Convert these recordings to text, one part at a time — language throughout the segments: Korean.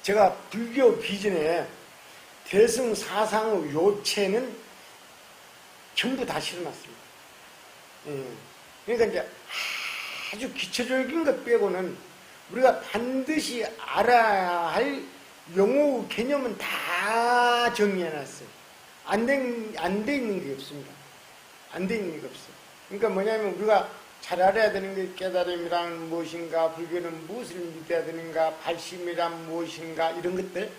제가 불교 기전에 대승 사상의 요체는 전부 다 실어놨습니다. 그러니까 이제 아주 기초적인 것 빼고는 우리가 반드시 알아야 할 용어 개념은 다 정리해놨어요. 안 돼 있는 게 없습니다. 안 돼 있는 게 없어요. 그러니까 뭐냐면 우리가 잘 알아야 되는 게 깨달음이란 무엇인가, 불교는 무엇을 믿어야 되는가, 발심이란 무엇인가, 이런 것들.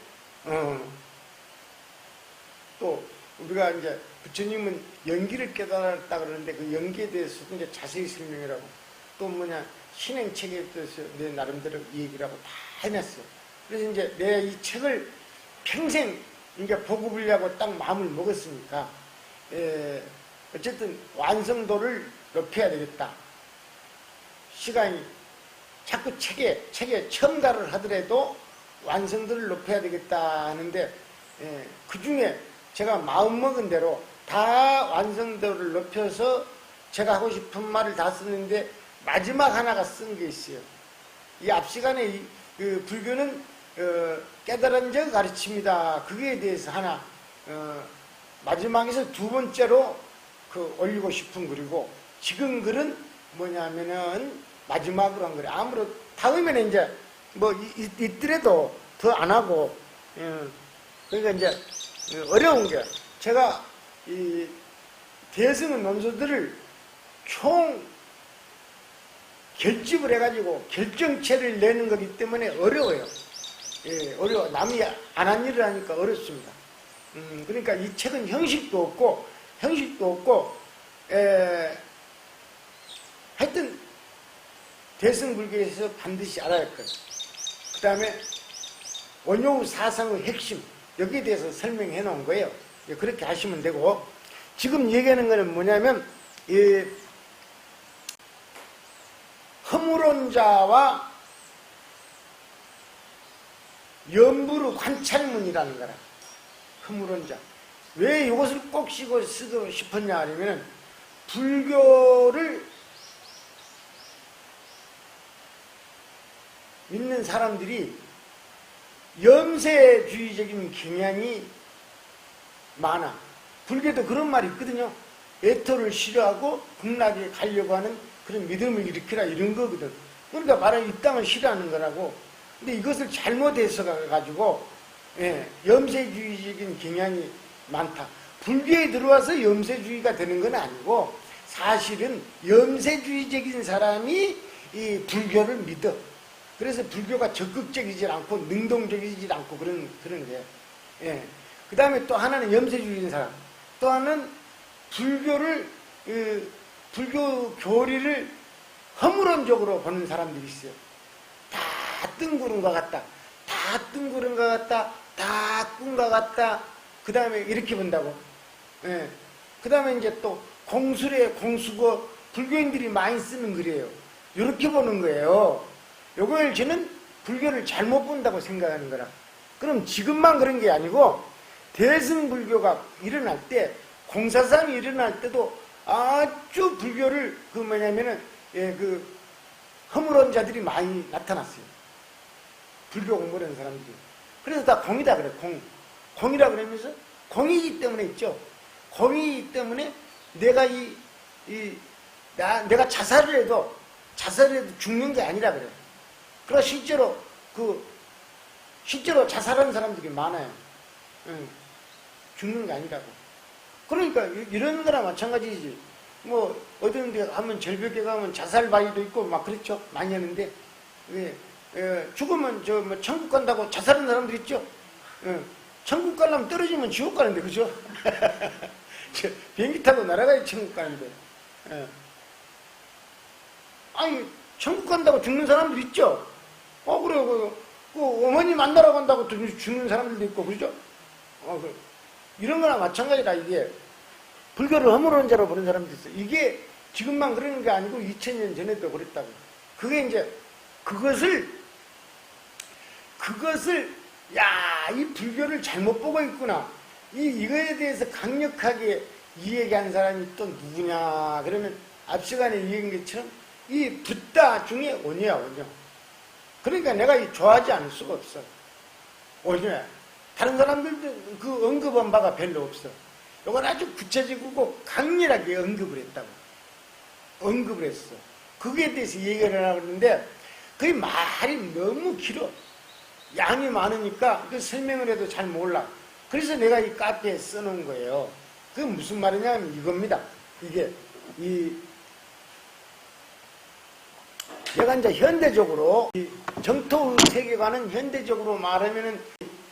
또 우리가 이제 부처님은 연기를 깨달았다 그러는데 그 연기에 대해서도 이제 자세히 설명이라고, 또 뭐냐 신행책에 대해서 내 나름대로 얘기를 하고 다 해놨어요. 그래서 이제 내 이 책을 평생 이제 보급하려고 딱 마음을 먹었으니까 어쨌든 완성도를 높여야 되겠다. 시간이 자꾸 책에 첨가를 하더라도 완성도를 높여야 되겠다 하는데 그 중에 제가 마음먹은 대로 다 완성도를 높여서 제가 하고 싶은 말을 다 썼는데 마지막 하나가 쓴 게 있어요. 이 앞 시간에 그 불교는 깨달은 적 가르칩니다. 그거에 대해서 하나 마지막에서 두 번째로 올리고 싶은 글이고, 지금 글은 뭐냐면은 마지막으로 한 글이 아무래도 다음에는 이제 뭐 있더라도 더 안 하고, 그러니까 이제 어려운 게 제가 이 대승의 논서들을 총 결집을 해가지고 결정체를 내는 거기 때문에 어려워요. 어려워. 남이 안 한 일을 하니까 어렵습니다. 그러니까 이 책은 형식도 없고 하여튼 대승불교에서 반드시 알아야 할 거예요. 그 다음에 원효 사상의 핵심, 여기에 대해서 설명해 놓은 거예요. 그렇게 하시면 되고, 지금 얘기하는 거는 뭐냐면 이 허물론자와 염불의 관찰문이라는 거라. 허물론자. 왜 이것을 꼭 쓰고 싶었냐 하면, 불교를 믿는 사람들이 염세주의적인 경향이 많아. 불교도 그런 말이 있거든요. 애토를 싫어하고 극락에 가려고 하는 그런 믿음을 일으키라, 이런 거거든. 그러니까 말하는 이 땅을 싫어하는 거라고. 근데 이것을 잘못해서 가지고 염세주의적인 경향이 많다. 불교에 들어와서 염세주의가 되는 건 아니고, 사실은 염세주의적인 사람이 이 불교를 믿어. 그래서 불교가 적극적이지 않고 능동적이지 않고 그런 게. 그 다음에 또 하나는 염세주의인 사람. 또 하나는 불교를 불교 교리를 허물론적으로 보는 사람들이 있어요. 다 뜬구른 것 같다. 다 뜬구른 것 같다. 다 꾼 것 같다. 그 다음에 이렇게 본다고. 그 다음에 이제 또 공술의 공수고, 불교인들이 많이 쓰는 글이에요. 이렇게 보는 거예요. 요걸 저는 불교를 잘못 본다고 생각하는 거라. 그럼 지금만 그런 게 아니고, 대승불교가 일어날 때, 공사상이 일어날 때도 아주 불교를 허물론자들이 많이 나타났어요. 불교 공부하는 사람들이. 그래서 다 공이다 그래. 공이라 그러면서 공이기 때문에 있죠. 공이기 때문에 내가 내가 자살을 해도 죽는 게 아니라 그래. 그래서 실제로 자살하는 사람들이 많아요. 죽는 게 아니라고. 그러니까 이런 거나 마찬가지지. 뭐 어떤 데 가면 절벽에 가면 자살바위도 있고 막 그렇죠. 많이 하는데 죽으면 뭐 천국 간다고 자살하는 사람들 있죠. 천국 가려면 떨어지면 지옥 가는데, 그죠? 비행기 타고 날아가야 천국 가는데. 아니 천국 간다고 죽는 사람들 있죠. 그래. 그 어머니 만나러 간다고 죽는 사람들도 있고, 그죠? 이런 거나 마찬가지라. 이게 불교를 허물론자로 보는 사람도 있어요. 이게 지금만 그러는 게 아니고 2000년 전에도 그랬다고. 그게 이제 그것을 이 불교를 잘못 보고 있구나. 이거에 대해서 강력하게 이야기한 사람이 또 누구냐 그러면, 앞 시간에 얘기한 것처럼 이 붓다 중에 원효야, 원효. 그러니까 내가 좋아하지 않을 수가 없어. 오히려 다른 사람들도 그 언급한 바가 별로 없어. 이건 아주 구체적이고 강렬하게 언급을 했다고. 언급을 했어. 그거에 대해서 얘기를 하려고 했는데 그 말이 너무 길어. 양이 많으니까 그 설명을 해도 잘 몰라. 그래서 내가 이 카페에 써놓은 거예요. 그게 무슨 말이냐면 이겁니다. 이게 내가 이제 현대적으로 이 정토의 세계관은 현대적으로 말하면은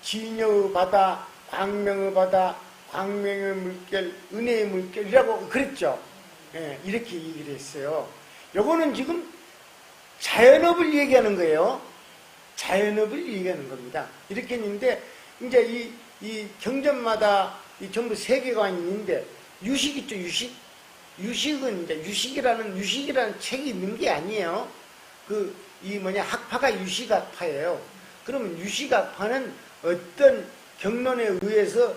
진여의 바다, 광명의 바다, 광명의 물결, 은혜의 물결이라고 그랬죠. 예, 이렇게 얘기를 했어요. 요거는 지금 자연업을 얘기하는 거예요. 자연업을 얘기하는 겁니다. 이렇게 했는데 이제 이 경전마다 이 전부 세계관이 있는데 유식 있죠, 유식. 유식은 이제 유식이라는 책이 있는 게 아니에요. 학파가 유식학파예요. 그러면 유식학파는 어떤 경론에 의해서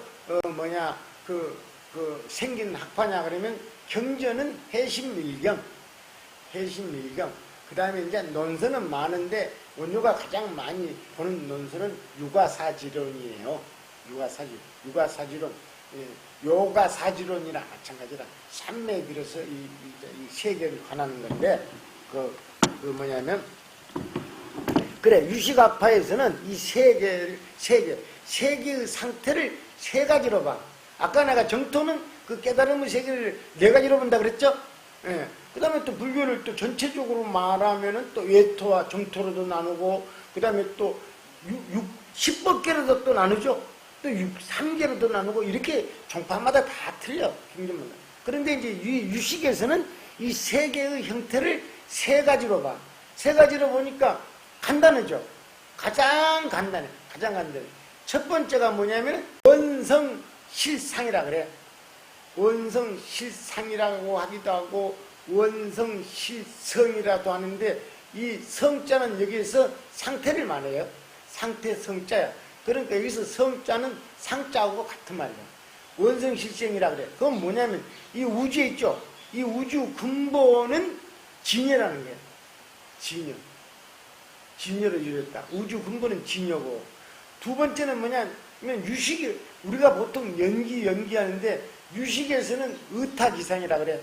생긴 학파냐 그러면 경전은 해심밀경. 그 다음에 이제 논설은 많은데 원효가 가장 많이 보는 논설은 유가사지론이에요. 유가사지론. 예, 요가사지론이랑 마찬가지라 산매에 들어서 이 세계를 관하는 건데 그래 유식학파에서는 이 세계의 상태를 세 가지로 봐. 아까 내가 정토는 그 깨달음의 세계를 네 가지로 본다 그랬죠? 예. 그 다음에 또 불교를 또 전체적으로 말하면은 또 외토와 정토로도 나누고, 그 다음에 또 10법계로도 또 나누죠? 또 3개로도 나누고, 이렇게 종파마다 다 틀려. 경전마다. 그런데 이제 유식에서는 이 세계의 형태를 세 가지로 봐. 세 가지로 보니까 간단하죠? 가장 간단해. 첫 번째가 뭐냐면 원성실상이라 그래. 원성실상이라고 하기도 하고 원성실성이라도 하는데 이 성자는 여기에서 상태를 말해요. 상태 성자야. 그러니까 여기서 성자는 상자하고 같은 말이야. 원성실성이라 그래. 그건 뭐냐면 이 우주에 있죠. 이 우주 근본은 진여라는 거야. 진여로 이루었다. 우주 근본은 진여고, 두 번째는 뭐냐면 유식이, 우리가 보통 연기하는데 유식에서는 의타기상이라 그래.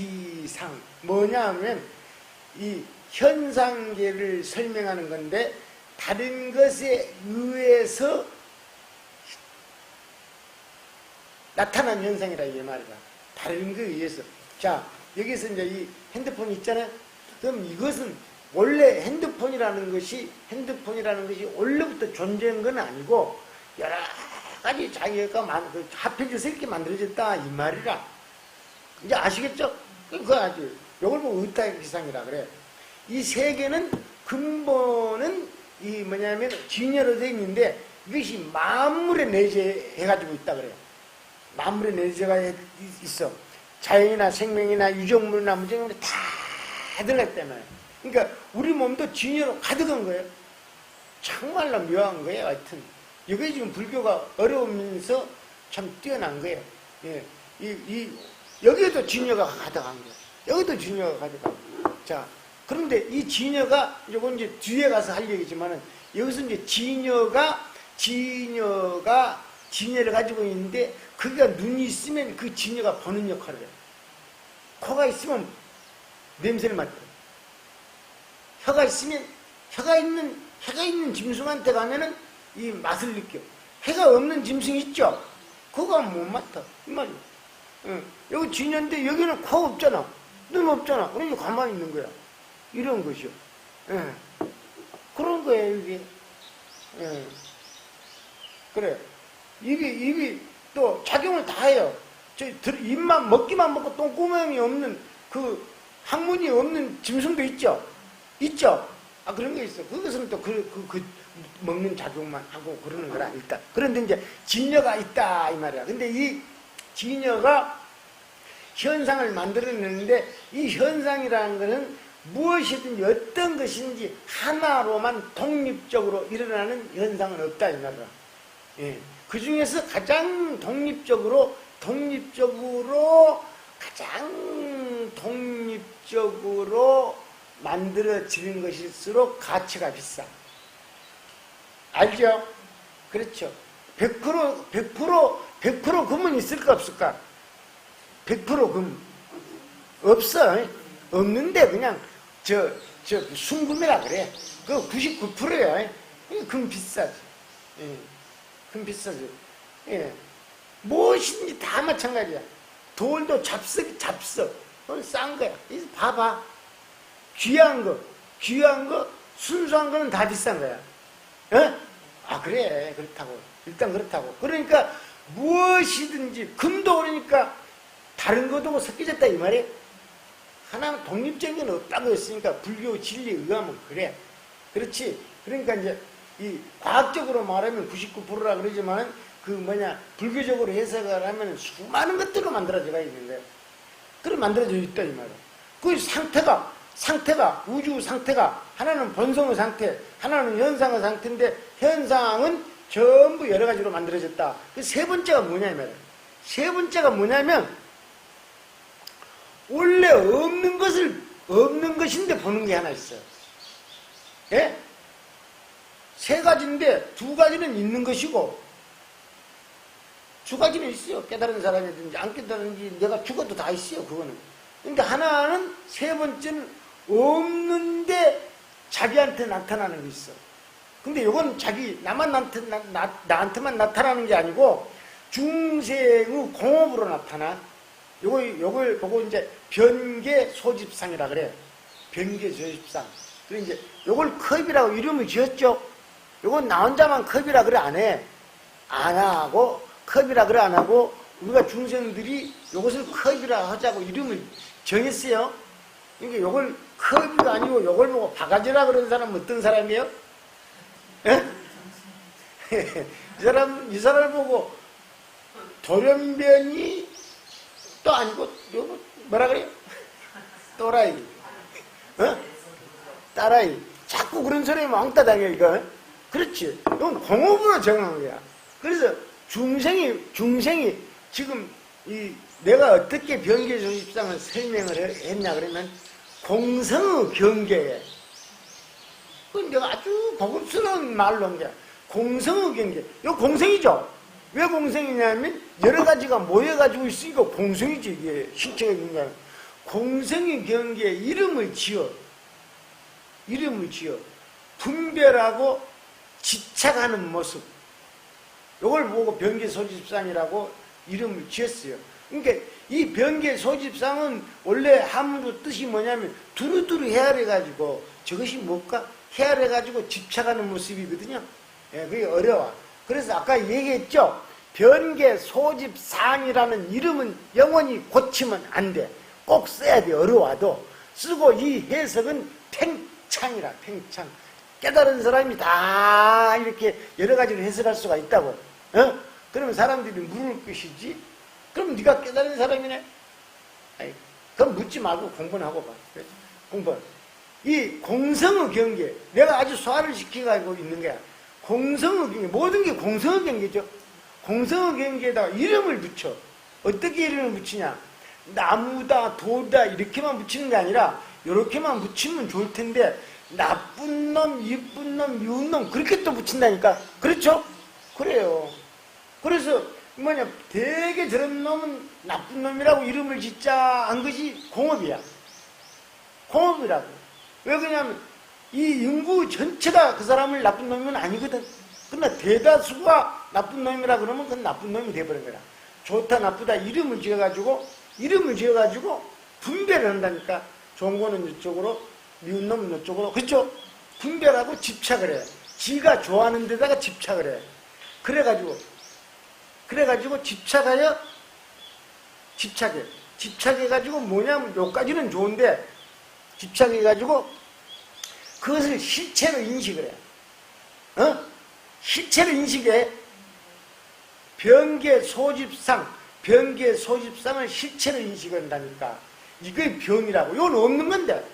의타기상 뭐냐 하면 이 현상계를 설명하는 건데 다른 것에 의해서 나타난 현상이라 이 말이다. 다른 것에 의해서. 자, 여기서 이제 이 핸드폰 있잖아요. 그럼 이것은 원래 핸드폰이라는 것이 원래부터 존재한 건 아니고 여러 가지 자기가 합해져서 이렇게 만들어졌다 이 말이라. 이제 아시겠죠? 그거 아주 이걸 보고 의타기상이라 그래. 이 세계는 근본은 진여로 되어 있는데 이것이 만물에 내재해가지고 있다 그래요. 만물에 내재가 있어. 자연이나 생명이나 유정물이나 무정물이 다 들어갔다며. 그러니까 우리 몸도 진여로 가득한 거예요. 정말로 묘한 거예요. 하여튼 이게 지금 불교가 어려우면서 참 뛰어난 거예요. 예. 여기에도 진여가 가득한 거예요. 여기도 진여가 가득한 거예요. 자, 그런데 이 진여가 이건 이제 뒤에 가서 할 얘기지만은 여기서 이제 진여를 가지고 있는데 그가 눈이 있으면 그 진여가 보는 역할을 해요. 코가 있으면 냄새를 맡아요. 혀가 있으면 혀가 있는 짐승한테 가면은 이 맛을 느껴. 혀가 없는 짐승 있죠? 그거 못 맡아. 이 말이야. 여기 진여인데 여기는 코 없잖아. 눈 없잖아. 그러니까 가만히 있는 거야. 이런 것이요. 그런 거예요, 이게. 그래. 입이 또 작용을 다 해요. 입만, 먹기만 먹고 똥구멍이 없는 그 항문이 없는 짐승도 있죠? 있죠? 그런 게 있어. 그것은 또 먹는 작용만 하고 그러는 거라, 일단. 그런데 이제 진여가 있다, 이 말이야. 근데 이 진여가 현상을 만들어내는데 이 현상이라는 것은 무엇이든지 어떤 것인지 하나로만 독립적으로 일어나는 현상은 없다, 이 말이야. 예. 그 중에서 가장 독립적으로 만들어지는 것일수록 가치가 비싸. 알죠? 그렇죠. 100% 금은 있을까 없을까? 100% 금 없어. 없는데 그냥 저 순금이라 그래. 그 99%야. 금 비싸지. 예. 금 비싸지. 예. 무엇이든지 다 마찬가지야. 돌도 잡석. 그건 싼 거야. 봐봐. 귀한 거, 순수한 거는 다 비싼 거야. 어? 아, 그래. 그렇다고. 일단 그렇다고. 그러니까 무엇이든지, 금도 그러니까 다른 것도 섞여졌다 이 말이야. 하나 독립적인 건 없다고 했으니까 불교 진리에 의하면 그래. 그렇지. 그러니까 이제 이 과학적으로 말하면 99%라 그러지만 불교적으로 해석을 하면 수많은 것들로 만들어져가 있는 거야. 그래 만들어져 있다 이 말이야. 그 상태가 우주 상태가 하나는 본성의 상태, 하나는 현상의 상태인데 현상은 전부 여러 가지로 만들어졌다. 그 세 번째가 뭐냐 이 말이야. 세 번째가 뭐냐면 원래 없는 것인데 보는 게 하나 있어요. 예? 세 가지인데 두 가지는 있는 것이고 두 가지는 있어요. 깨달은 사람이든지 안 깨달은지 내가 죽어도 다 있어요. 그거는. 그러니까 하나는 세 번째는 없는데 자기한테 나타나는 게 있어. 근데 이건 나한테만 나타나는 게 아니고 중생의 공업으로 나타나. 요걸 보고 이제 변계 소집상이라 그래. 변계 소집상. 그리고 이제 요걸 컵이라고 이름을 지었죠. 요건 나 혼자만 컵이라 그래 안 해. 안 하고 컵이라 그래 안 하고 우리가 중생들이 요것을 컵이라 하자고 이름을 정했어요. 그러니까 요걸 컵이 아니고 요걸 보고 바가지라 그러는 사람은 어떤 사람이에요? 예? 이 사람을 보고 돌연변이 또 아니고 요거 뭐라 그래요? 또라이. 어? 따라이. 자꾸 그런 소리 왕따 당해 이거. 그렇지. 이건 공업으로 정한 거야. 그래서 중생이 지금 내가 어떻게 변계조집상을 설명을 했냐 그러면 공성의 경계에 그건 내가 아주 고급스러운 말로 한 거야. 공성의 경계. 이거 공성이죠. 왜 공성이냐면 여러 가지가 모여가지고 있으니까 공성이지. 이게 실체가 있는 거야. 공성의 경계에 이름을 지어 분별하고 집착하는 모습. 이걸 보고 변계소집상이라고 이름을 지었어요. 그러니까 이 변계소집상은 원래 한문으로 뜻이 뭐냐면 두루두루 헤아려가지고 저것이 뭘까? 헤아려가지고 집착하는 모습이거든요. 예, 그게 어려워. 그래서 아까 얘기했죠. 변계소집상이라는 이름은 영원히 고치면 안 돼. 꼭 써야 돼. 어려워도. 쓰고 이 해석은 팽창이라. 팽창. 깨달은 사람이 다 이렇게 여러 가지로 해석할 수가 있다고. 어? 그러면 사람들이 물을 것이지? 그럼 네가 깨달은 사람이네? 아니, 그럼 묻지 말고 공부는 하고 봐. 그렇지? 공부. 이 공성의 경계, 내가 아주 소화를 시켜가지고 있는 거야. 공성의 경계, 모든 게 공성의 경계죠. 공성의 경계에다가 이름을 붙여. 어떻게 이름을 붙이냐? 나무다, 돌다 이렇게만 붙이는 게 아니라 이렇게만 붙이면 좋을 텐데 나쁜 놈, 이쁜 놈, 미운 놈 그렇게 또 붙인다니까. 그렇죠? 그래요. 그래서 되게 저런 놈은 나쁜 놈이라고 이름을 짓자 한 것이 공업이야. 공업이라고. 왜 그러냐면 이 인구 전체가 그 사람을 나쁜 놈은 아니거든. 그러나 대다수가 나쁜 놈이라 그러면 그건 나쁜 놈이 돼버린 거야. 좋다 나쁘다 이름을 지어가지고 분별을 한다니까. 좋은 거는 이쪽으로 미운 놈은 이쪽으로. 그렇죠? 분별하고 집착을 해. 지가 좋아하는 데다가 집착을 해. 그래가지고 집착해가지고 뭐냐면 요까지는 좋은데 집착해가지고 그것을 실체로 인식을 해. 어? 실체로 인식해. 변계소집상을 실체로 인식한다니까. 이게 병이라고. 이건 없는 건데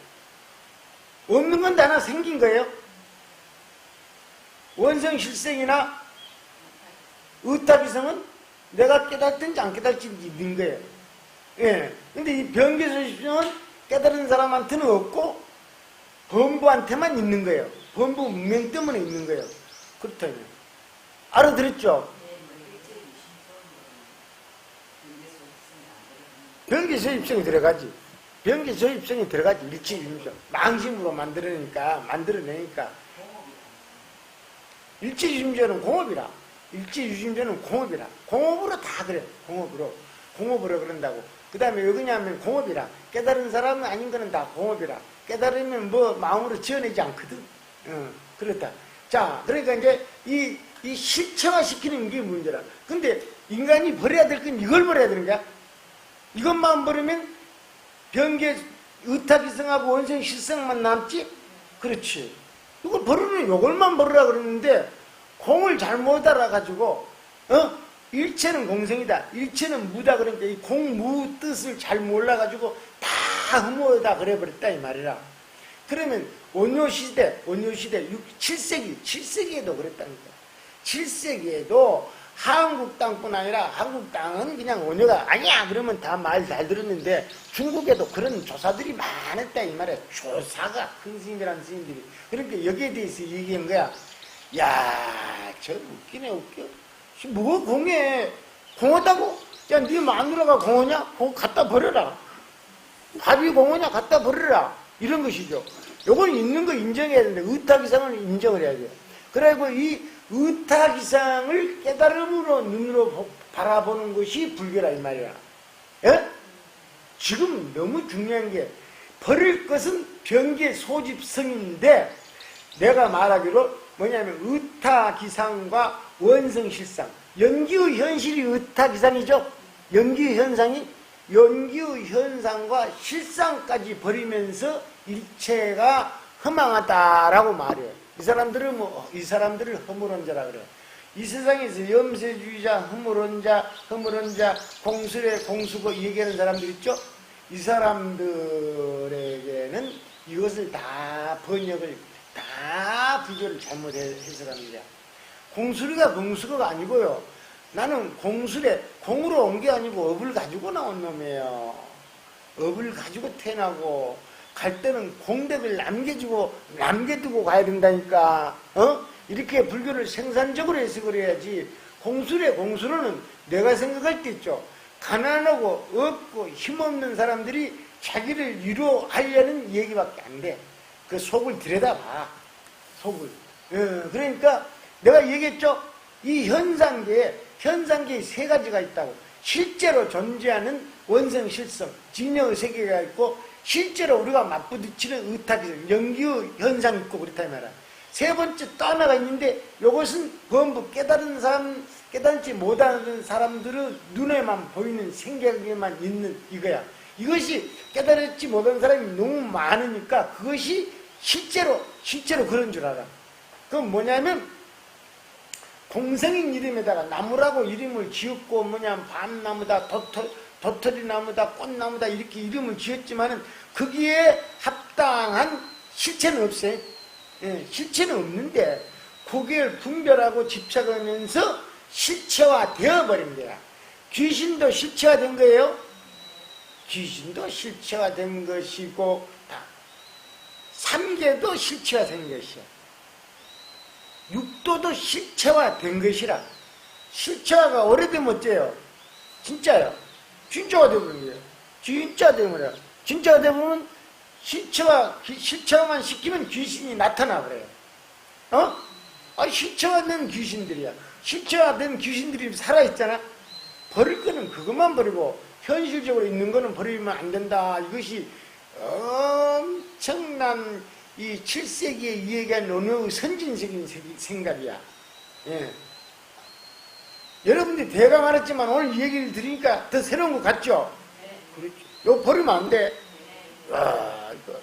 하나 생긴 거예요. 원성실생이나 의타비성은 내가 깨닫든지 안 깨닫든지 있는 거예요. 예. 근데 이 변계소집상은 깨달은 사람한테는 없고 범부한테만 있는 거예요. 범부 문명 때문에 있는 거예요. 그렇다면. 알아들었죠? 변기 소입성이 들어가지. 변기 소입성이 들어가지. 일체유심성. 망심으로 만들어내니까. 일체유심전은 공업이라. 일체유심전은 공업이라. 공업으로 다 그래. 공업으로 그런다고. 그 다음에 왜 그러냐면 공업이라. 깨달은 사람은 아닌 거는 다 공업이라. 깨달으면 뭐 마음으로 지어내지 않거든. 그렇다. 자, 그러니까 이제 이 실체화시키는 게 문제라. 근데 인간이 버려야 될 건 이걸 버려야 되는 거야. 이것만 버리면 변계, 의탁이성하고 원생 실성만 남지? 그렇지. 이걸 버리면 이걸만 버리라 그러는데 공을 잘못 알아가지고 일체는 공성이다. 일체는 무다. 그러니까 이 공무 뜻을 잘 몰라가지고 다 흠모다 그래버렸다 이 말이라. 그러면 원효시대 7세기에도 그랬다니까. 7세기에도 한국 땅뿐 아니라 한국 땅은 그냥 원효가 아니야 그러면 다 말 잘 들었는데 중국에도 그런 조사들이 많았다 이 말이야. 조사가 큰 스님이라는 스님들이. 그러니까 여기에 대해서 얘기한 거야. 야, 저 웃기네 웃겨. 뭐가 공해? 공하다고? 야, 네 마누라가 공하냐? 그거 갖다 버려라. 밥이 공하냐? 갖다 버려라. 이런 것이죠. 요건 있는 거 인정해야 되는데 의탁이상을 인정을 해야 돼요. 그리고 이 의탁이상을 깨달음으로 눈으로 바라보는 것이 불교라 이 말이야. 예? 지금 너무 중요한 게 버릴 것은 변계 소집성인데 내가 말하기로 뭐냐면 의탁이상과 원성실상 연기의 현실이 의탁이상이죠. 연기의 현상과 실상까지 버리면서 일체가 허망하다라고 말해요. 이 사람들을 허물론자라 그래요. 이 세상에서 염세주의자, 허물론자, 공수고 얘기하는 사람들 있죠? 이 사람들에게는 이것을 다 번역을, 다 불교를 잘못 해석합니다. 공수가 아니고요. 나는 공으로 온 게 아니고 업을 가지고 나온 놈이에요. 업을 가지고 태어나고, 갈 때는 공덕을 남겨두고 가야 된다니까. 이렇게 불교를 생산적으로 해석을 해야지. 공수로는 내가 생각할 때 있죠. 가난하고 없고 힘없는 사람들이 자기를 위로하려는 얘기밖에 안 돼. 그 속을 들여다봐. 속을. 그러니까 내가 얘기했죠. 이 현상계에 세 가지가 있다고. 실제로 존재하는 원성실성, 진영의 세계가 있고 실제로 우리가 맞부딪히는 의탁이성, 연기의 현상이 있고 그렇다 이 말이야. 세 번째 또 하나가 있는데 이것은 전부 깨닫지 못하는 사람들의 눈에만 보이는 생각에만 있는 이거야. 이것이 깨달지 못한 사람이 너무 많으니까 그것이 실제로 그런 줄 알아. 그건 뭐냐면 공성인 이름에다가 나무라고 이름을 지었고 밤나무다, 도토리나무다, 꽃나무다 이렇게 이름을 지었지만은 거기에 합당한 실체는 없어요. 실체는 없는데 그걸 분별하고 집착하면서 실체화 되어버린 거야. 귀신도 실체화된 거예요. 귀신도 실체화된 것이고 삼계도 실체화된 것이야. 육도도 실체화된 것이라. 실체화가 오래되면 어째요? 진짜요. 진짜가 되어버린 거예요. 진짜 되어버려요. 진짜가 되어버리면 실체화만 시키면 귀신이 나타나 버려요. 실체화된 귀신들이야. 실체화된 귀신들이 살아있잖아. 버릴 거는 그것만 버리고 현실적으로 있는 거는 버리면 안 된다. 이것이 엄청난 이 7세기에 이야기한 논어의 선진적인 생각이야. 예. 여러분들이 대강 알았지만 오늘 이 얘기를 들으니까 더 새로운 것 같죠? 그렇죠. 이거 버리면 안 돼. 야, 이거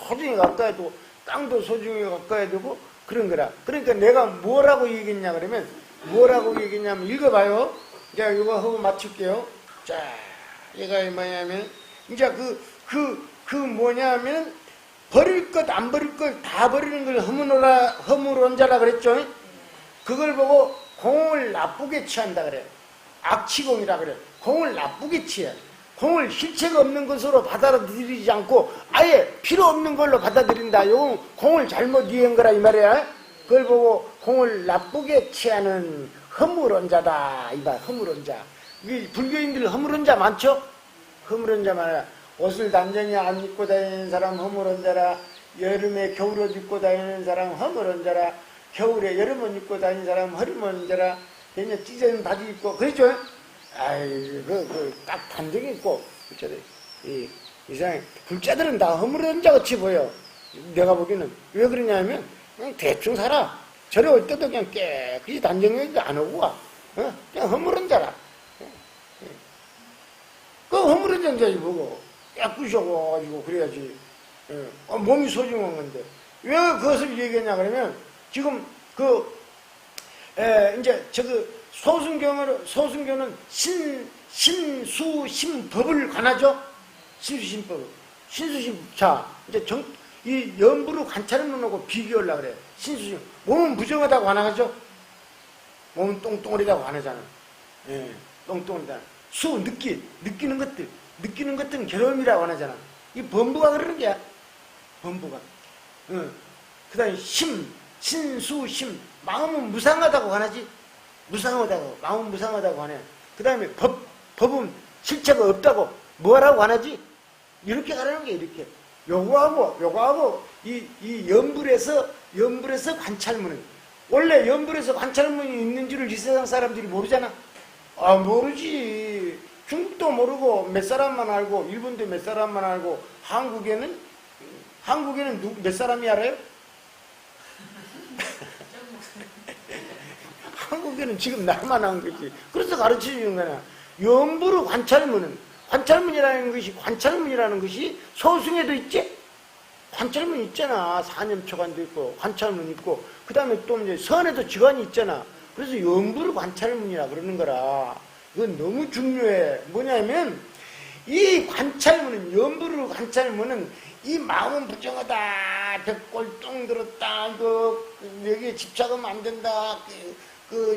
소중히 가까이 두고 땅도 소중히 가까이 두고 그런 거라. 그러니까 내가 뭐라고 얘기했냐 그러면 뭐라고 얘기했냐면 읽어봐요. 자, 이거 하고 맞출게요. 자, 얘가 뭐냐면 이제 뭐냐면 버릴 것 안 버릴 것 다 버리는 걸 허물론자라 그랬죠. 그걸 보고 공을 나쁘게 취한다 그래. 악취공이라 그래. 공을 나쁘게 취해. 공을 실체가 없는 것으로 받아들이지 않고 아예 필요 없는 걸로 받아들인다. 이건 공을 잘못 이해한 거라 이 말이야. 그걸 보고 공을 나쁘게 취하는 허물은 자다. 이봐, 허물은 자. 우리 불교인들 허물은 자 많죠? 허물은 자 많아. 옷을 단정히 안 입고 다니는 사람 허물은 자라. 여름에 겨울옷 입고 다니는 사람 허물은 자라. 겨울에 여름옷 입고 다니는 사람 허물은 자라. 그냥 찢어진 바지 입고, 그렇죠? 아이, 딱 단정히 입고, 그렇죠? 이상해. 불자들은 다 허물은 자 같이 보여. 내가 보기에는. 왜 그러냐면, 그냥 대충 살아. 절에 올 때도 그냥 깨끗이 단정하게 안 오고 와. 그냥 허물은 자라. 그 허물은 자인지 보고, 깨끗이 오고, 그래야지. 몸이 소중한 건데. 왜 그것을 얘기했냐, 그러면, 지금 이제 소승교는 신수심법을 관하죠? 신수심법. 자, 이제 이 연부로 관찰을 놓고 비교하려고 그래. 신수심. 몸은 무정하다고 관하죠? 몸은 똥똥하다고 관하잖아. 예, 똥똥하다. 느끼는 것들은 괴로움이라고 관하잖아. 이 범부가 그러는 게야. 범부가. 그 다음에 신수심. 마음은 무상하다고 관하지? 마음은 무상하다고 관해. 그 다음에 법은 실체가 없다고 뭐라고 관하지? 이렇게 가라는 게 이렇게. 요거하고, 이 연불에서 관찰문은, 원래 연불에서 관찰문이 있는지를 이 세상 사람들이 모르잖아? 모르지. 중국도 모르고 몇 사람만 알고, 일본도 몇 사람만 알고, 한국에는 몇 사람이 알아요? 한국에는 지금 나만 한 거지. 그래서 가르쳐 주는 거야. 연부로 관찰문이라는 것이 소승에도 있지? 관찰문 있잖아. 사념초관도 있고, 관찰문 있고, 그 다음에 또 이제 선에도 지관이 있잖아. 그래서 연부로 관찰문이라 그러는 거라. 이건 너무 중요해. 뭐냐면, 이 관찰문은, 연부로 관찰문은, 이 마음은 부정하다, 백골똥 들었다, 여기에 집착하면 안 된다,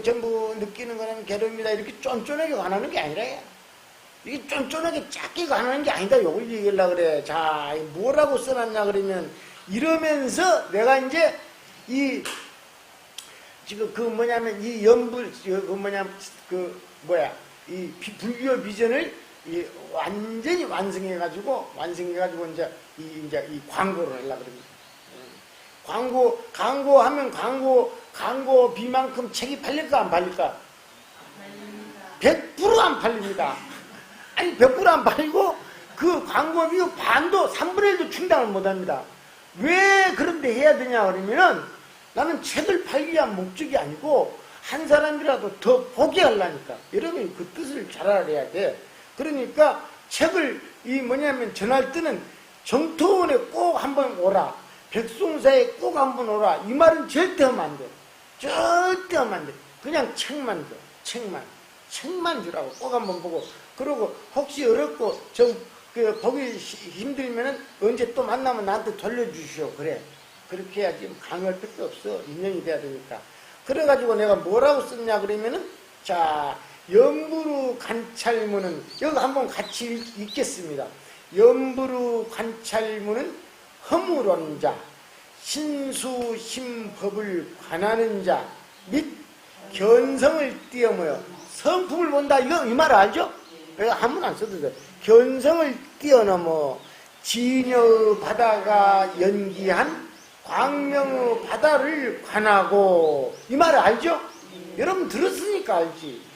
전부 느끼는 거는 괴로움이다, 이렇게 쫀쫀하게 관하는 게 아니라, 이게 쫀쫀하게 작게 관하는 게 아니다. 요걸 얘기하려고 그래. 자, 뭐라고 써놨냐 그러면, 이러면서 내가 이제 지금 이 연불, 이 불교 비전을 완전히 완성해가지고 이제 이 광고를 하려고 그럽니다. 광고하면 광고비만큼 책이 팔릴까 안 팔릴까? 100% 안 팔립니다. 아니 100% 안 팔리고 그 광고비 반도 3분의 1도 충당을 못합니다. 왜 그런데 해야 되냐 그러면은 나는 책을 팔기 위한 목적이 아니고 한 사람이라도 더 보게 하려니까. 여러분이 그 뜻을 잘 알아야 돼. 그러니까 책을 전할 때는 정토원에 꼭 한번 오라. 백송사에 꼭 한번 오라. 이 말은 절대 하면 안 돼. 절대 하면 안 돼. 그냥 책만 줘. 책만 주라고 꼭 한번 보고. 그러고 혹시 어렵고 보기 힘들면은 언제 또 만나면 나한테 돌려주시오. 그래. 그렇게 해야지 강요할 필요 없어. 인연이 돼야 되니까. 그래가지고 내가 뭐라고 썼냐 그러면은 자, 연부루 관찰문은 여기 한번 같이 읽겠습니다. 연부루 관찰문은 허물원자, 신수심법을 관하는 자 및 견성을 뛰어넘어 성품을 본다. 이 말 알죠? 내가 한문 안 써도 돼. 견성을 뛰어넘어 진여의 바다가 연기한 광명의 바다를 관하고. 이 말을 알죠? 여러분 들었으니까 알지.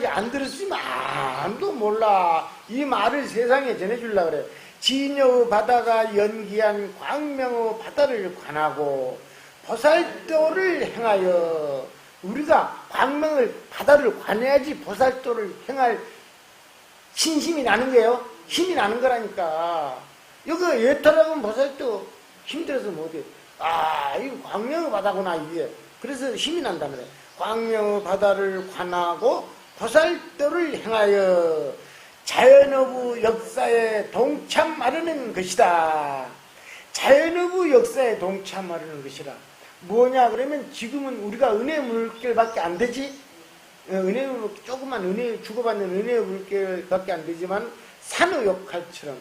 안 들었으면 아무도 몰라. 이 말을 세상에 전해주려고 그래. 진여의 바다가 연기한 광명의 바다를 관하고 보살도를 행하여. 우리가 바다를 관해야지 보살도를 행할 신심이 나는 거예요. 힘이 나는 거라니까. 여기 예탈하면 보살도 힘들어서 못해. 이거 광명의 바다구나 이게. 그래서 힘이 난다는 거예요. 광명의 바다를 관하고 보살도를 행하여 자연의 역사에 동참하려는 것이다. 자연의 역사에 동참하려는 것이라. 뭐냐 그러면 지금은 우리가 은혜의 물결밖에 안 되지. 조그만 주고받는 은혜의 물결밖에 안 되지만 산의 역할처럼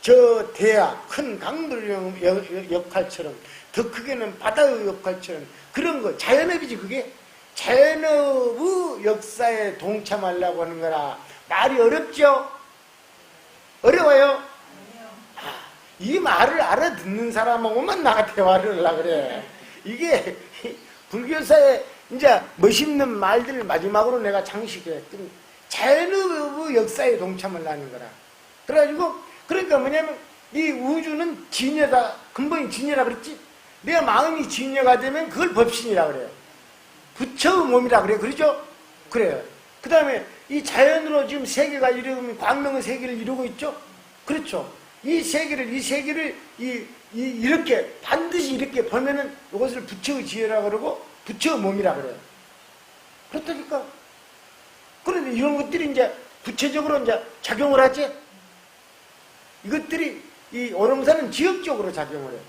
저 대야 큰 강들 역할처럼 더 크게는 바다의 역할처럼 그런 거 자연업이지 그게. 자연업의 역사에 동참하려고 하는 거라. 말이 어렵죠? 어려워요? 이 말을 알아듣는 사람하고만 나가 대화를 하려고 그래. 이게 불교사의 이제 멋있는 말들을 마지막으로 내가 장식해. 자연의 역사에 동참을 하는 거라. 그래가지고, 그러니까 뭐냐면, 이 우주는 진여다. 근본이 진여라 그랬지? 내 마음이 진여가 되면 그걸 법신이라 그래요. 부처의 몸이라 그래요. 그러죠? 그래요. 그 다음에 이 자연으로 지금 세계가 이루면 광명의 세계를 이루고 있죠? 그렇죠. 이 세계를 이렇게 반드시 이렇게 보면은 이것을 부처의 지혜라 그러고 부처의 몸이라 그래요. 그렇다니까. 그런데 이런 것들이 이제 구체적으로 이제 작용을 하지. 이것들이 이 오름산은 지역적으로 작용을 해요.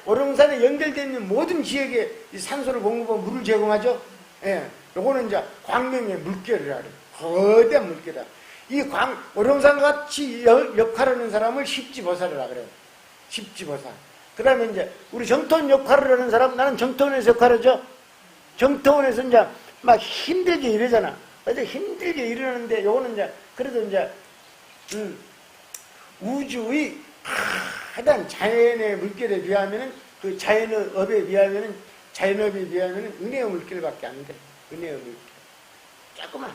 오름산에 연결되어 있는 모든 지역에 이 산소를 공급하고 물을 제공하죠. 예. 요거는 이제 광명의 물결이라 그래요. 거대한 물결이라. 오름산 같이 역할하는 사람을 십지보살이라 그래요. 십지보살. 그 다음에 이제 우리 정토원 역할을 하는 사람, 나는 정토원에서 역할하죠. 정토원에서 이제 막 힘들게 일하잖아. 아주 힘들게 일하는데 요거는 이제 그래도 이제 우주의 가장 자연의 물결에 비하면은 그 자연의 업에 비하면은 은혜의 물결밖에 안 돼. 은혜의 물결. 조금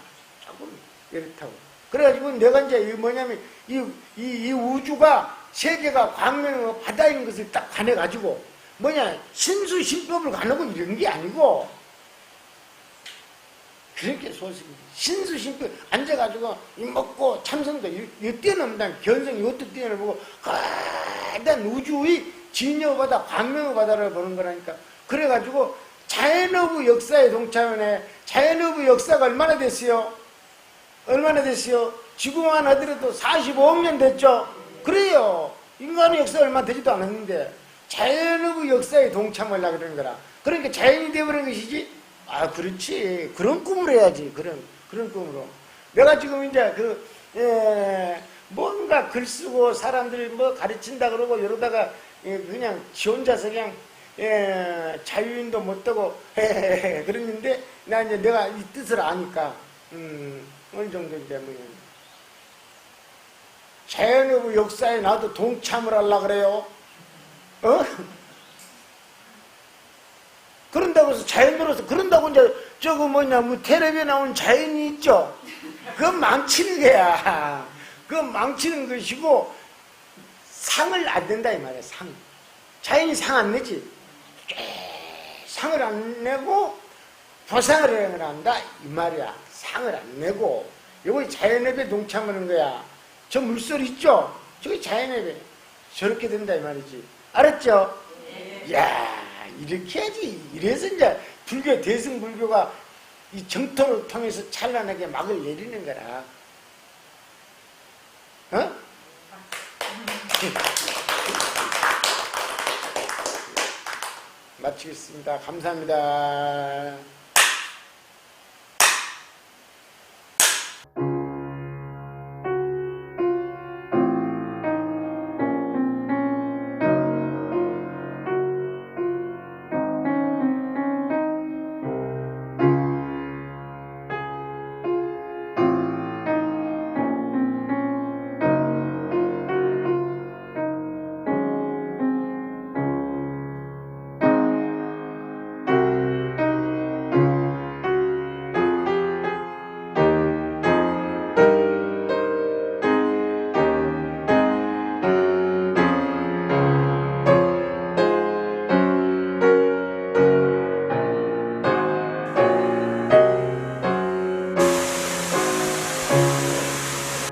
이렇다고. 그래가지고 내가 이제 뭐냐면 이 우주가 세계가 광명의 바다인 것을 딱 관해가지고 뭐냐 신수신법을 관하고 이런 게 아니고 그렇게 소식이 신수신법 앉아가지고 이 먹고 참선도 이 뛰어넘는 견성 이것도 뛰어넘고 가단 우주의 진여바다 광명의 바다를 보는 거라니까. 그래가지고 자연의 역사에 동참하네. 자연의 역사가 얼마나 됐어요? 지구만 하더라도 45억 년 됐죠? 그래요. 인간의 역사가 얼마 되지도 않았는데 자연의 역사에 동참하려고 그러는 거라. 그러니까 자연이 되어버린 것이지. 아, 그렇지. 그런 꿈을 해야지. 그런 꿈으로. 내가 지금 이제 뭔가 글 쓰고 사람들 뭐 가르친다 그러고 이러다가 그냥 지 혼자서 그냥 자유인도 못 되고 그랬는데 내가 이 뜻을 아니까 어느 정도 이제 뭐 자연의 역사에 나도 동참을 하려고 그래요. 그런다고 해서 자연으로서 그런다고 이제 뭐 텔레비에 나오는 자연이 있죠. 그건 망치는 거야. 그건 망치는 것이고 상을 안 낸다 이 말이야. 자연이 상 안 내지. 상을 안 내고 보상을 한다 이 말이야. 상을 안 내고 이거 자연업에 동참하는 거야. 저 물소리 있죠? 저게 자연업에 저렇게 된다 이 말이지. 알았죠? 야 이렇게 해야지. 이래서 이제 대승불교가 이 정통을 통해서 찬란하게 막을 내리는 거라. 마치겠습니다. 감사합니다.